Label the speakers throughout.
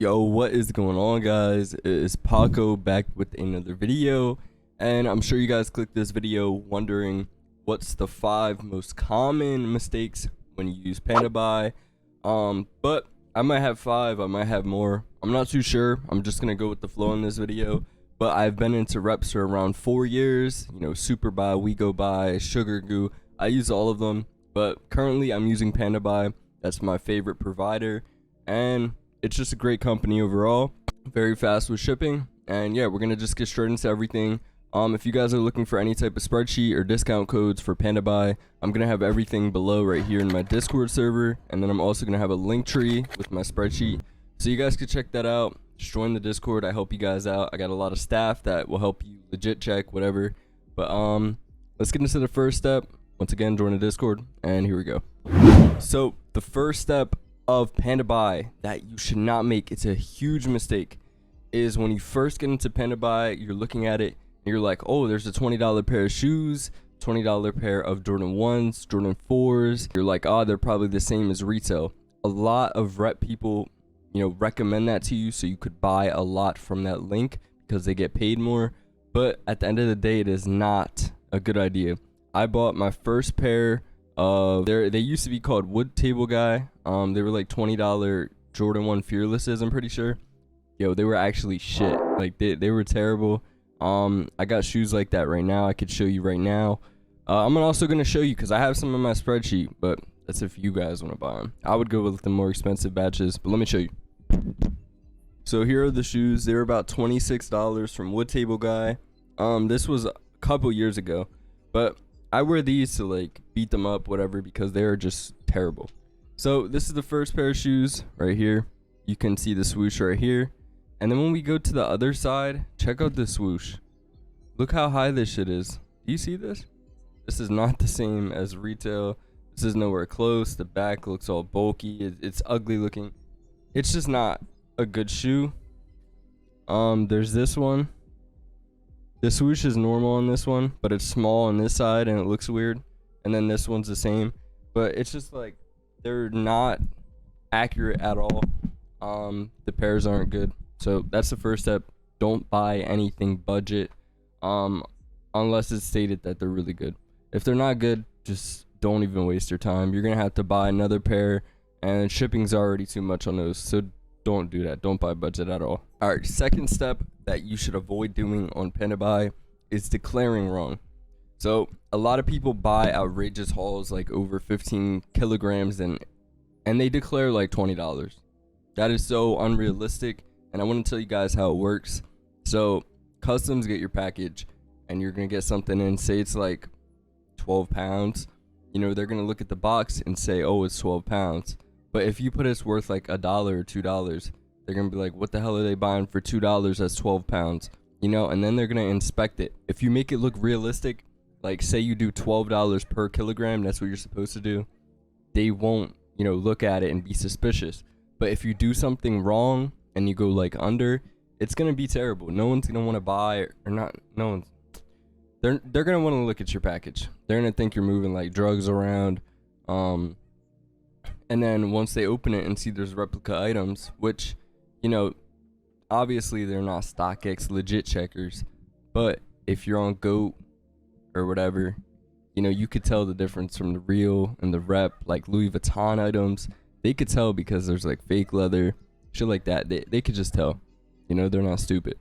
Speaker 1: Yo, what is going on, guys? It is Paco back with another video, and I'm sure you guys clicked this video wondering what's the 5 most common mistakes when you use Pandabuy. But I might have 5, I might have more. I'm not too sure. I'm just gonna go with the flow in this video. But I've been into reps for around 4 years. You know, Super Buy, We Go Buy, Sugar Goo. I use all of them, but currently I'm using Pandabuy. That's my favorite provider, and it's just a great company overall, very fast with shipping. And yeah, we're gonna just get straight into everything. If you guys are looking for any type of spreadsheet or discount codes for Pandabuy, I'm gonna have everything below right here in my Discord server, and then I'm also gonna have a link tree with my spreadsheet, so you guys can check that out. Just join the Discord. I help you guys out. I got a lot of staff that will help you legit check whatever. But let's get into the first step. Once again, join the Discord, and here we go. So the first step of Pandabuy that you should not make, it's a huge mistake, is when you first get into Pandabuy, you're looking at it and you're like, oh, there's a $20 pair of shoes, $20 pair of Jordan 1s, Jordan 4s. You're like, oh, they're probably the same as retail. A lot of rep people, you know, recommend that to you so you could buy a lot from that link because they get paid more. But at the end of the day, it is not a good idea. I bought my first pair of, they used to be called Wood Table Guy. They were like $20 Jordan 1 Fearlesses, I'm pretty sure. Yo, they were actually shit. Like they were terrible. I got shoes like that right now. I could show you right now. I'm also gonna show you because I have some in my spreadsheet, but that's if you guys want to buy them. I would go with the more expensive batches, but let me show you. So here are the shoes. They were about $26 from Wood Table Guy. This was a couple years ago, but I wear these to like beat them up, whatever, because they're just terrible. So this is the first pair of shoes right here. You can see the swoosh right here. And then when we go to the other side, check out this swoosh. Look how high this shit is. Do you see this? This is not the same as retail. This is nowhere close. The back looks all bulky. It's ugly looking. It's just not a good shoe. There's this one. The swoosh is normal on this one, but it's small on this side and it looks weird. And then this one's the same, but it's just like they're not accurate at all. The pairs aren't good. So that's the first step. Don't buy anything budget unless it's stated that they're really good. If they're not good, just don't even waste your time. You're gonna have to buy another pair, and shipping's already too much on those, so don't do that. Don't buy budget at all. All right, second step that you should avoid doing on Pandabuy is declaring wrong. So a lot of people buy outrageous hauls like over 15 kilograms and they declare like $20. That is so unrealistic, and I want to tell you guys how it works. So customs get your package and you're gonna get something in, say it's like 12 pounds. You know, they're gonna look at the box and say, oh, it's 12 pounds. But if you put it's worth like $1 or $2, they're gonna be like, what the hell are they buying for $2? That's 12 pounds, you know? And then they're gonna inspect it. If you make it look realistic, like say you do $12 per kilogram, that's what you're supposed to do, they won't, you know, look at it and be suspicious. But if you do something wrong and you go like under, it's gonna be terrible. No one's gonna want to buy, or not, no one's, they're gonna want to look at your package. They're gonna think you're moving like drugs around. And then once they open it and see there's replica items, which, you know, obviously they're not StockX legit checkers, but if you're on GOAT or whatever, you know, you could tell the difference from the real and the rep. Like Louis Vuitton items, they could tell because there's like fake leather, shit like that. They could just tell, you know, they're not stupid.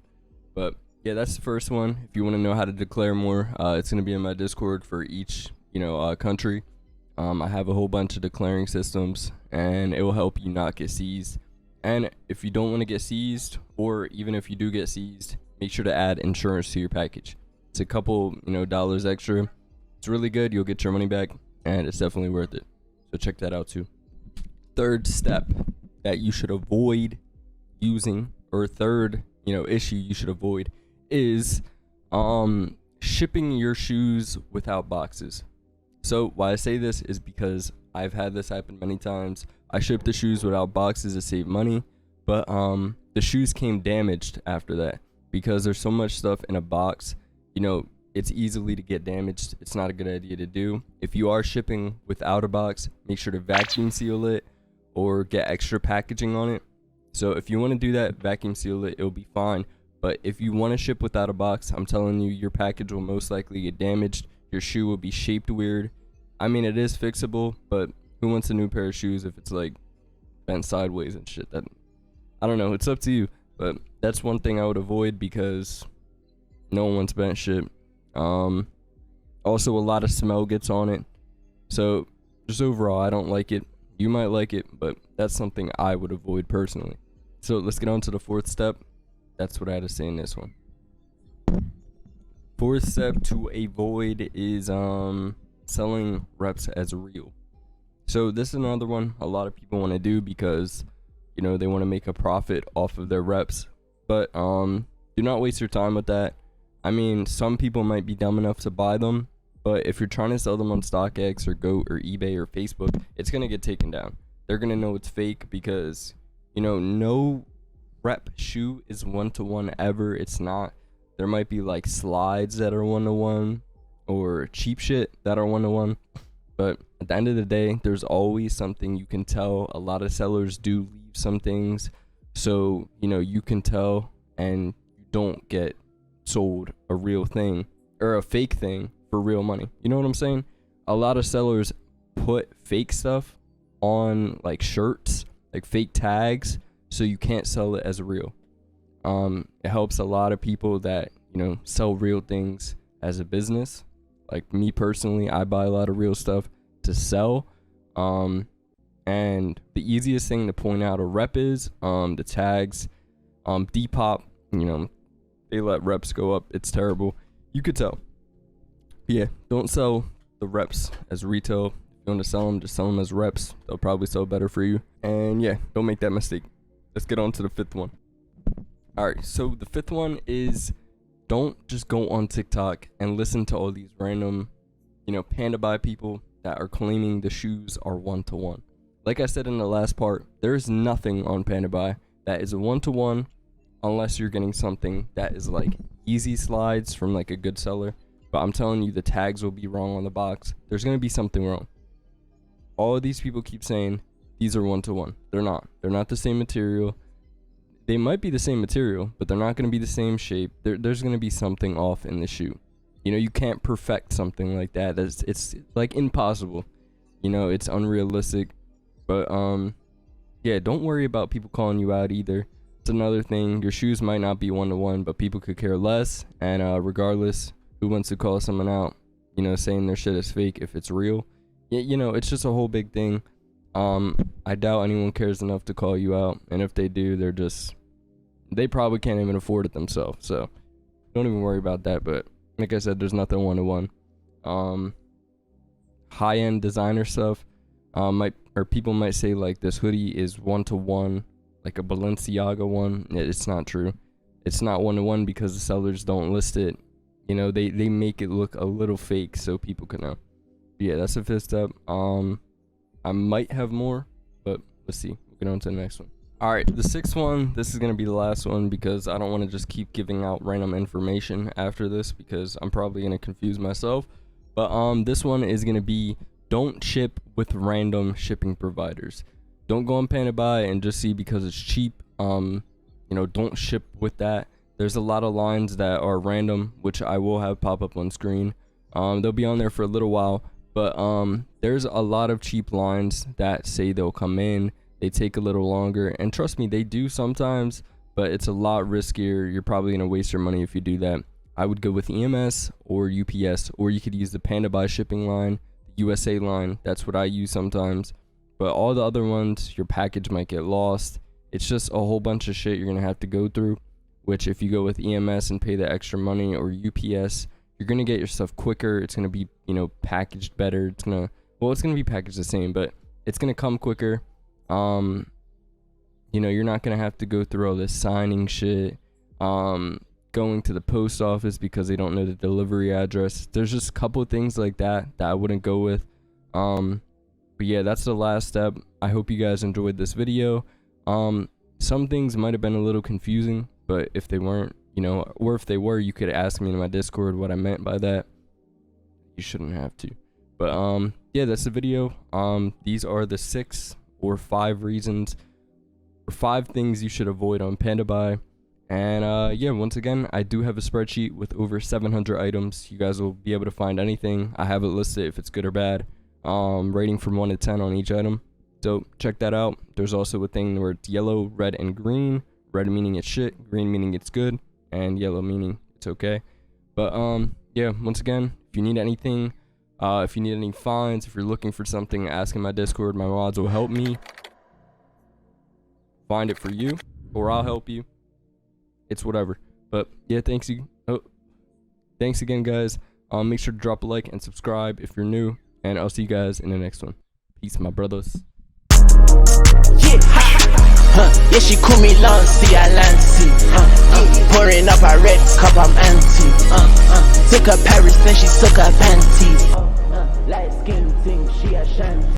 Speaker 1: But yeah, that's the first one. If you want to know how to declare more, it's going to be in my Discord for each, you know, country. I have a whole bunch of declaring systems, and it will help you not get seized. And if you don't want to get seized, or even if you do get seized, make sure to add insurance to your package. It's a couple, you know, dollars extra. It's really good. You'll get your money back, and it's definitely worth it. So check that out too. Third step that you should avoid using, or third, you know, issue you should avoid is shipping your shoes without boxes. So why I say this is because I've had this happen many times. I shipped the shoes without boxes to save money, but the shoes came damaged after that because there's so much stuff in a box. You know, it's easily to get damaged. It's not a good idea to do. If you are shipping without a box, make sure to vacuum seal it or get extra packaging on it. So if you want to do that, vacuum seal it, it'll be fine. But if you want to ship without a box, I'm telling you, your package will most likely get damaged. Your shoe will be shaped weird. I mean, it is fixable, but who wants a new pair of shoes if it's like bent sideways and shit? That, I don't know, it's up to you. But that's one thing I would avoid because no one wants bent shit. Also, a lot of smell gets on it. So just overall, I don't like it. You might like it, but that's something I would avoid personally. So let's get on to the fourth step. That's what I had to say in this one. Fourth step to avoid is selling reps as real. So this is another one a lot of people want to do because, you know, they want to make a profit off of their reps. But do not waste your time with that. I mean, some people might be dumb enough to buy them, but if you're trying to sell them on StockX or GOAT or eBay or Facebook, it's going to get taken down. They're going to know it's fake because, you know, no rep shoe is one-to-one ever. It's not. There might be like slides that are one-to-one or cheap shit that are one-to-one. But at the end of the day, there's always something you can tell. A lot of sellers do leave some things. So, you know, you can tell and you don't get sold a real thing or a fake thing for real money. You know what I'm saying? A lot of sellers put fake stuff on like shirts, like fake tags, so you can't sell it as real. It helps a lot of people that, you know, sell real things as a business. Like me personally, I buy a lot of real stuff to sell. And the easiest thing to point out a rep is the tags. Depop, you know, they let reps go up. It's terrible. You could tell. Yeah, don't sell the reps as retail. If you want to sell them, just sell them as reps. They'll probably sell better for you. And yeah, don't make that mistake. Let's get on to the fifth one. Alright, so the fifth one is don't just go on TikTok and listen to all these random, you know, Pandabuy people that are claiming the shoes are one-to-one. Like I said in the last part, there's nothing on Pandabuy that is a one-to-one unless you're getting something that is like easy slides from like a good seller. But I'm telling you, the tags will be wrong on the box. There's going to be something wrong. All of these people keep saying these are one-to-one. They're not. They're not the same material. They might be the same material, but they're not going to be the same shape. There's going to be something off in the shoe. You know, you can't perfect something like that. It's like impossible. You know, it's unrealistic. But yeah, don't worry about people calling you out either. It's another thing. Your shoes might not be one-to-one, but people could care less. And regardless, who wants to call someone out, you know, saying their shit is fake if it's real? Yeah, you know, it's just a whole big thing. I doubt anyone cares enough to call you out. And if they do, they probably can't even afford it themselves. So don't even worry about that. But like I said, there's nothing one-to-one. High-end designer stuff, people might say like this hoodie is one-to-one, like a Balenciaga one. It's not true. It's not one-to-one because the sellers don't list it. You know, they make it look a little fake so people can know. But yeah, that's the fifth step. I might have more, but let's see. We'll get on to the next one. All right, the sixth one, this is going to be the last one because I don't want to just keep giving out random information after this because I'm probably going to confuse myself. But this one is going to be don't ship with random shipping providers. Don't go on Pandabuy and just see because it's cheap. You know, don't ship with that. There's a lot of lines that are random, which I will have pop up on screen. They'll be on there for a little while, but there's a lot of cheap lines that say they'll come in. They take a little longer, and trust me, they do sometimes, but it's a lot riskier. You're probably going to waste your money if you do that. I would go with EMS or UPS, or you could use the Pandabuy shipping line, the USA line. That's what I use sometimes. But all the other ones, your package might get lost. It's just a whole bunch of shit you're going to have to go through, which if you go with EMS and pay the extra money, or UPS, you're going to get your stuff quicker. It's going to be, you know, packaged better. It's going to be packaged the same, but it's going to come quicker. You know, you're not going to have to go through all this signing shit, going to the post office because they don't know the delivery address. There's just a couple of things like that I wouldn't go with. But yeah, that's the last step. I hope you guys enjoyed this video. Some things might have been a little confusing, but if they weren't, you know, or if they were, you could ask me in my Discord what I meant by that. You shouldn't have to. But yeah, that's the video. These are the 6 or 5 reasons or 5 things you should avoid on Pandabuy. And yeah, once again, I do have a spreadsheet with over 700 items. You guys will be able to find anything. I have it listed if it's good or bad, rating from 1 to 10 on each item. So check that out. There's also a thing where it's yellow, red, and green. Red meaning it's shit, green meaning it's good, and yellow meaning it's okay. But yeah, once again, if you need anything, if you need any finds, if you're looking for something, ask in my Discord. My mods will help me find it for you, or I'll help you. It's whatever. But yeah, thanks again, guys. Make sure to drop a like and subscribe if you're new, and I'll see you guys in the next one. Peace, my brothers.
Speaker 2: Yeah, she call me Lancy, I Lancy. Pouring up a red cup, I'm anti. Took her Paris, then she took her panties. Light skin thing, she a shanty.